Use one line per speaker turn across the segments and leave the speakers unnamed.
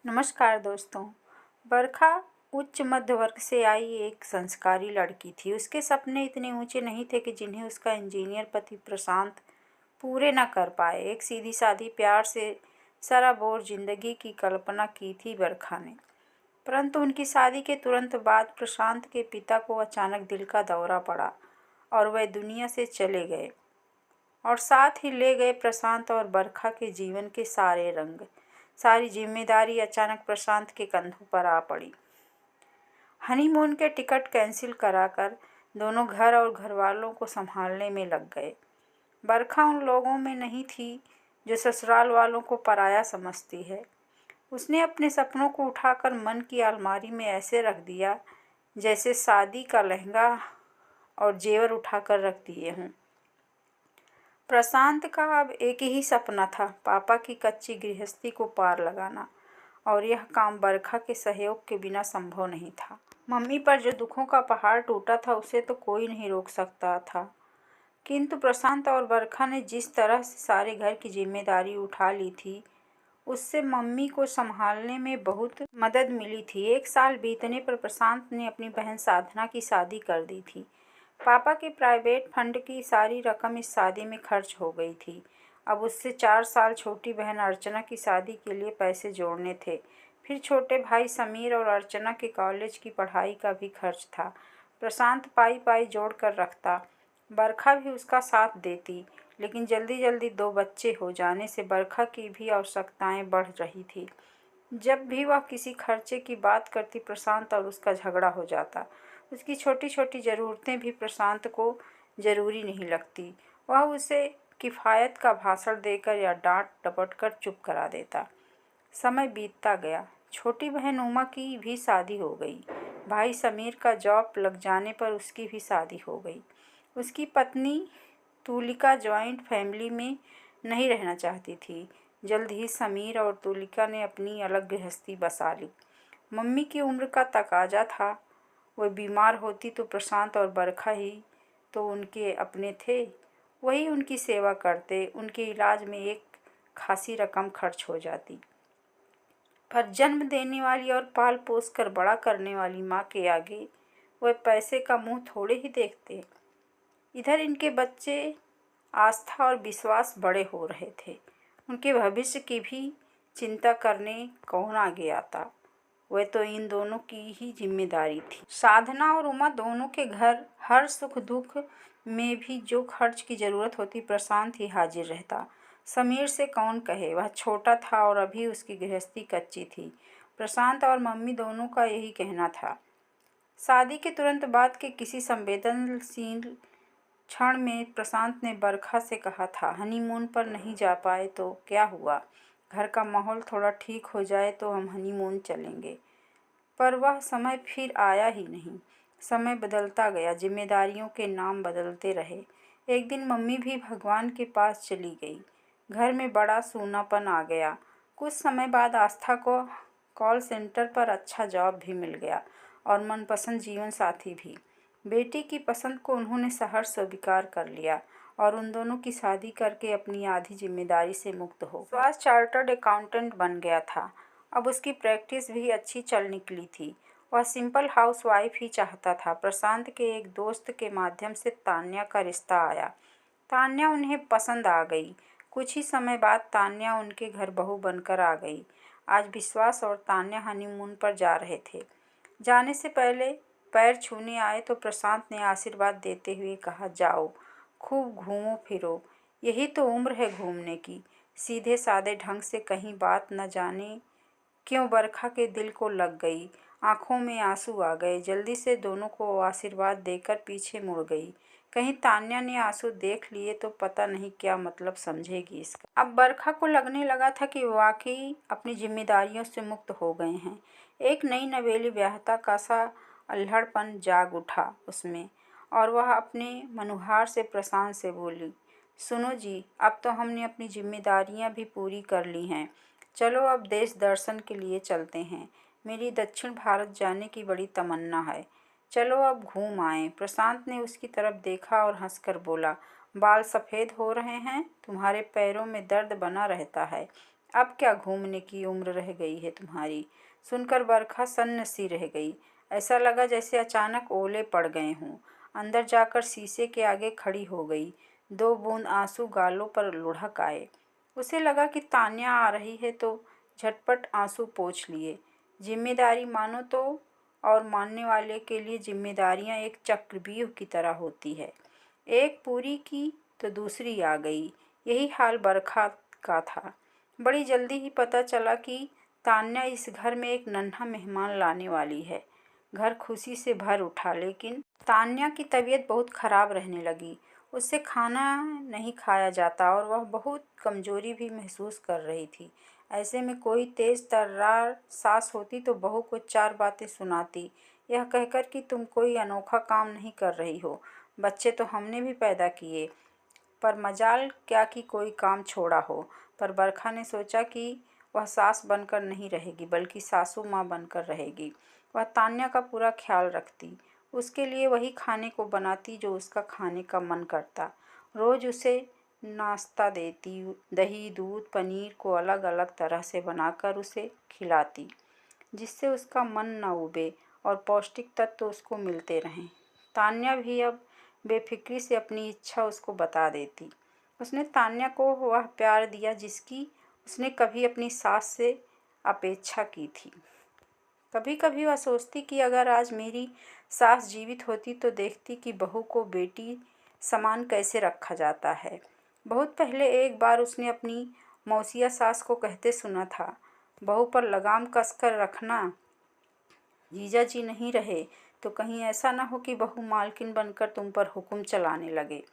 नमस्कार दोस्तों। बरखा उच्च मध्य वर्ग से आई एक संस्कारी लड़की थी। उसके सपने इतने ऊंचे नहीं थे कि जिन्हें उसका इंजीनियर पति प्रशांत पूरे न कर पाए। एक सीधी सादी प्यार से सराबोर जिंदगी की कल्पना की थी बरखा ने। परंतु उनकी शादी के तुरंत बाद प्रशांत के पिता को अचानक दिल का दौरा पड़ा और वह दुनिया से चले गए और साथ ही ले गए प्रशांत और बरखा के जीवन के सारे रंग। सारी जिम्मेदारी अचानक प्रशांत के कंधों पर आ पड़ी। हनीमून के टिकट कैंसिल कराकर दोनों घर और घरवालों को संभालने में लग गए। बरखा उन लोगों में नहीं थी जो ससुराल वालों को पराया समझती है। उसने अपने सपनों को उठाकर मन की अलमारी में ऐसे रख दिया जैसे शादी का लहंगा और जेवर उठाकर रख दिए हों। प्रशांत का अब एक ही सपना था, पापा की कच्ची गृहस्थी को पार लगाना, और यह काम बरखा के सहयोग के बिना संभव नहीं था। मम्मी पर जो दुखों का पहाड़ टूटा था उसे तो कोई नहीं रोक सकता था, किंतु प्रशांत और बरखा ने जिस तरह से सारे घर की जिम्मेदारी उठा ली थी उससे मम्मी को संभालने में बहुत मदद मिली थी। 1 साल बीतने पर प्रशांत ने अपनी बहन साधना की शादी कर दी थी। पापा के प्राइवेट फंड की सारी रकम इस शादी में खर्च हो गई थी। अब उससे 4 साल छोटी बहन अर्चना की शादी के लिए पैसे जोड़ने थे। फिर छोटे भाई समीर और अर्चना के कॉलेज की पढ़ाई का भी खर्च था। प्रशांत पाई पाई जोड़ कर रखता, बरखा भी उसका साथ देती, लेकिन जल्दी जल्दी 2 बच्चे हो जाने से बरखा की भी आवश्यकताएं बढ़ रही थी। जब भी वह किसी खर्चे की बात करती प्रशांत और उसका झगड़ा हो जाता। उसकी छोटी छोटी ज़रूरतें भी प्रशांत को ज़रूरी नहीं लगती। वह उसे किफ़ायत का भाषण देकर या डांट डपट कर चुप करा देता। समय बीतता गया। छोटी बहन उमा की भी शादी हो गई। भाई समीर का जॉब लग जाने पर उसकी भी शादी हो गई। उसकी पत्नी तुलिका जॉइंट फैमिली में नहीं रहना चाहती थी। जल्द ही समीर और तुलिका ने अपनी अलग गृहस्थी बसा ली। मम्मी की उम्र का तकाजा था। वह बीमार होती तो प्रशांत और बरखा ही तो उनके अपने थे, वही उनकी सेवा करते। उनके इलाज में एक खासी रकम खर्च हो जाती, पर जन्म देने वाली और पाल पोस कर बड़ा करने वाली माँ के आगे वह पैसे का मुंह थोड़े ही देखते। इधर इनके बच्चे आस्था और विश्वास बड़े हो रहे थे। उनके भविष्य की भी चिंता करने कौन आगे आता। वह तो इन दोनों की ही जिम्मेदारी थी। साधना और उमा दोनों के घर हर सुख दुख में भी जो खर्च की जरूरत होती प्रशांत ही हाजिर रहता। समीर से कौन कहे, वह छोटा था और अभी उसकी गृहस्थी कच्ची थी। प्रशांत और मम्मी दोनों का यही कहना था। शादी के तुरंत बाद के किसी संवेदनशील क्षण में प्रशांत ने बरखा से कहा था, हनीमून पर नहीं जा पाए तो क्या हुआ, घर का माहौल थोड़ा ठीक हो जाए तो हम हनीमून चलेंगे। पर वह समय फिर आया ही नहीं। समय बदलता गया, जिम्मेदारियों के नाम बदलते रहे। एक दिन मम्मी भी भगवान के पास चली गई। घर में बड़ा सूनापन आ गया। कुछ समय बाद आस्था को कॉल सेंटर पर अच्छा जॉब भी मिल गया और मनपसंद जीवन साथी भी। बेटी की पसंद को उन्होंने सहर्ष स्वीकार कर लिया और उन दोनों की शादी करके अपनी आधी जिम्मेदारी से मुक्त हो। विश्वास चार्टर्ड अकाउंटेंट बन गया था। अब उसकी प्रैक्टिस भी अच्छी चल निकली थी। वह सिंपल हाउसवाइफ ही चाहता था। प्रशांत के एक दोस्त के माध्यम से तान्या का रिश्ता आया। तान्या उन्हें पसंद आ गई। कुछ ही समय बाद तान्या उनके घर बहू बनकर आ गई। आज विश्वास और तान्या हनीमून पर जा रहे थे। जाने से पहले पैर छूने आए तो प्रशांत ने आशीर्वाद देते हुए कहा, जाओ, खूब घूमो फिरो, यही तो उम्र है घूमने की। सीधे सादे ढंग से कहीं बात न जाने क्यों बरखा के दिल को लग गई। आंखों में आंसू आ गए। जल्दी से दोनों को आशीर्वाद देकर पीछे मुड़ गई। कहीं तान्या ने आंसू देख लिए तो पता नहीं क्या मतलब समझेगी इसका। अब बरखा को लगने लगा था कि वाकई अपनी जिम्मेदारियों से मुक्त हो गए हैं। एक नई नवेली ब्याहता का सा अल्हड़पन जाग उठा उसमें, और वह अपने मनुहार से प्रशांत से बोली, सुनो जी, अब तो हमने अपनी जिम्मेदारियां भी पूरी कर ली हैं। चलो अब देश दर्शन के लिए चलते हैं। मेरी दक्षिण भारत जाने की बड़ी तमन्ना है। चलो अब घूम आएं। प्रशांत ने उसकी तरफ देखा और हंसकर बोला, बाल सफ़ेद हो रहे हैं, तुम्हारे पैरों में दर्द बना रहता है। अब क्या घूमने की उम्र रह गई है तुम्हारी। सुनकर बरखा सन्न सी रह गई। ऐसा लगा जैसे अचानक ओले पड़ गए हों। अंदर जाकर शीशे के आगे खड़ी हो गई। 2 बूंद आंसू गालों पर लुढ़क आए। उसे लगा कि तान्या आ रही है तो झटपट आंसू पोंछ लिए। जिम्मेदारी मानो तो और मानने वाले के लिए जिम्मेदारियां एक चक्रव्यूह की तरह होती है। एक पूरी की तो दूसरी आ गई। यही हाल बरखा का था। बड़ी जल्दी ही पता चला कि तान्या इस घर में एक नन्हा मेहमान लाने वाली है। घर खुशी से भर उठा, लेकिन तान्या की तबीयत बहुत खराब रहने लगी। उससे खाना नहीं खाया जाता और वह बहुत कमजोरी भी महसूस कर रही थी। ऐसे में कोई तेज तर्रार सास होती तो बहू को 4 बातें सुनाती, यह कहकर कि तुम कोई अनोखा काम नहीं कर रही हो, बच्चे तो हमने भी पैदा किए। पर मजाल क्या कि कोई काम छोड़ा हो। पर बरखा ने सोचा कि वह सास बनकर नहीं रहेगी, बल्कि सासू माँ बनकर रहेगी। वह तान्या का पूरा ख्याल रखती, उसके लिए वही खाने को बनाती जो उसका खाने का मन करता। रोज उसे नाश्ता देती, दही, दूध, पनीर को अलग अलग तरह से बनाकर उसे खिलाती, जिससे उसका मन न उबे और पौष्टिक तत्व उसको मिलते रहें। तान्या भी अब बेफिक्री से अपनी इच्छा उसको बता देती। उसने तान्या को वह प्यार दिया जिसकी उसने कभी अपनी सास से अपेक्षा की थी। कभी कभी वह सोचती कि अगर आज मेरी सास जीवित होती तो देखती कि बहू को बेटी समान कैसे रखा जाता है। बहुत पहले एक बार उसने अपनी मौसिया सास को कहते सुना था, बहू पर लगाम कसकर रखना, जीजा जी नहीं रहे तो कहीं ऐसा ना हो कि बहू मालकिन बनकर तुम पर हुक्म चलाने लगे।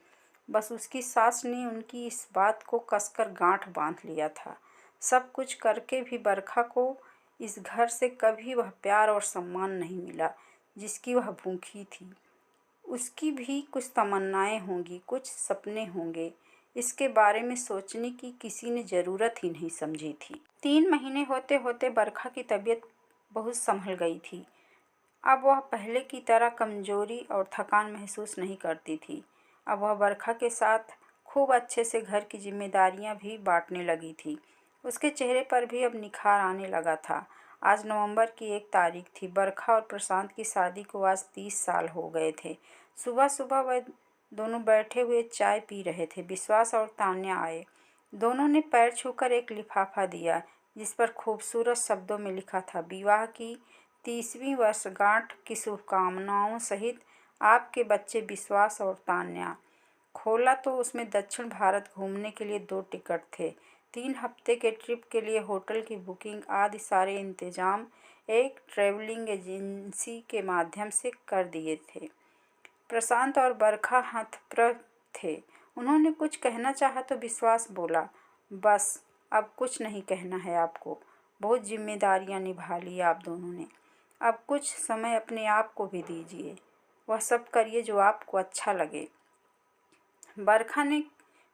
बस उसकी सास ने उनकी इस बात को कसकर गांठ बांध लिया था। सब कुछ करके भी बरखा को इस घर से कभी वह प्यार और सम्मान नहीं मिला जिसकी वह भूखी थी। उसकी भी कुछ तमन्नाएं होंगी, कुछ सपने होंगे, इसके बारे में सोचने की किसी ने ज़रूरत ही नहीं समझी थी। 3 महीने होते होते बरखा की तबीयत बहुत संभल गई थी। अब वह पहले की तरह कमजोरी और थकान महसूस नहीं करती थी। अब वह बरखा के साथ खूब अच्छे से घर की जिम्मेदारियां भी बांटने लगी थी। उसके चेहरे पर भी अब निखार आने लगा था। आज नवंबर की 1 तारीख थी। बरखा और प्रशांत की शादी को आज 30 साल हो गए थे। सुबह सुबह वह दोनों बैठे हुए चाय पी रहे थे। विश्वास और तान्या आए। दोनों ने पैर छूकर एक लिफाफा दिया जिस पर खूबसूरत शब्दों में लिखा था, विवाह की 30वीं वर्षगांठ की शुभकामनाओं सहित आपके बच्चे विश्वास और तान्या। खोला तो उसमें दक्षिण भारत घूमने के लिए 2 टिकट थे। 3 हफ्ते के ट्रिप के लिए होटल की बुकिंग आदि सारे इंतजाम एक ट्रैवलिंग एजेंसी के माध्यम से कर दिए थे। प्रशांत और बरखा हतप्रभ थे। उन्होंने कुछ कहना चाहा तो विश्वास बोला, बस अब कुछ नहीं कहना है आपको। बहुत जिम्मेदारियां निभा ली आप दोनों ने। अब कुछ समय अपने आप को भी दीजिए। वह सब करिए जो आपको अच्छा लगे। बरखा ने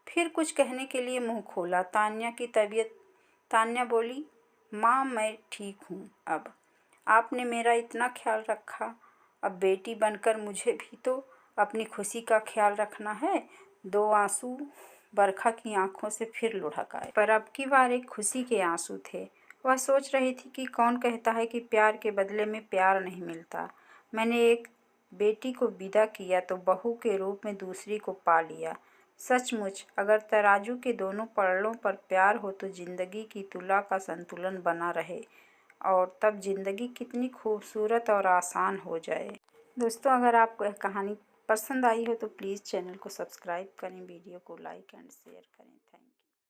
फिर कुछ कहने के लिए मुंह खोला। तान्या बोली, माँ मैं ठीक हूँ अब। आपने मेरा इतना ख्याल रखा, अब बेटी बनकर मुझे भी तो अपनी खुशी का ख्याल रखना है। 2 आंसू बरखा की आंखों से फिर लुढ़क आए, पर अब की बार एक खुशी के आंसू थे। वह सोच रही थी कि कौन कहता है कि प्यार के बदले में प्यार नहीं मिलता। मैंने एक बेटी को विदा किया तो बहू के रूप में दूसरी को पा लिया। सचमुच अगर तराजू के दोनों पलड़ों पर प्यार हो तो जिंदगी की तुला का संतुलन बना रहे और तब जिंदगी कितनी खूबसूरत और आसान हो जाए। दोस्तों, अगर आपको यह कहानी पसंद आई हो तो प्लीज़ चैनल को सब्सक्राइब करें, वीडियो को लाइक एंड शेयर करें। Thank you.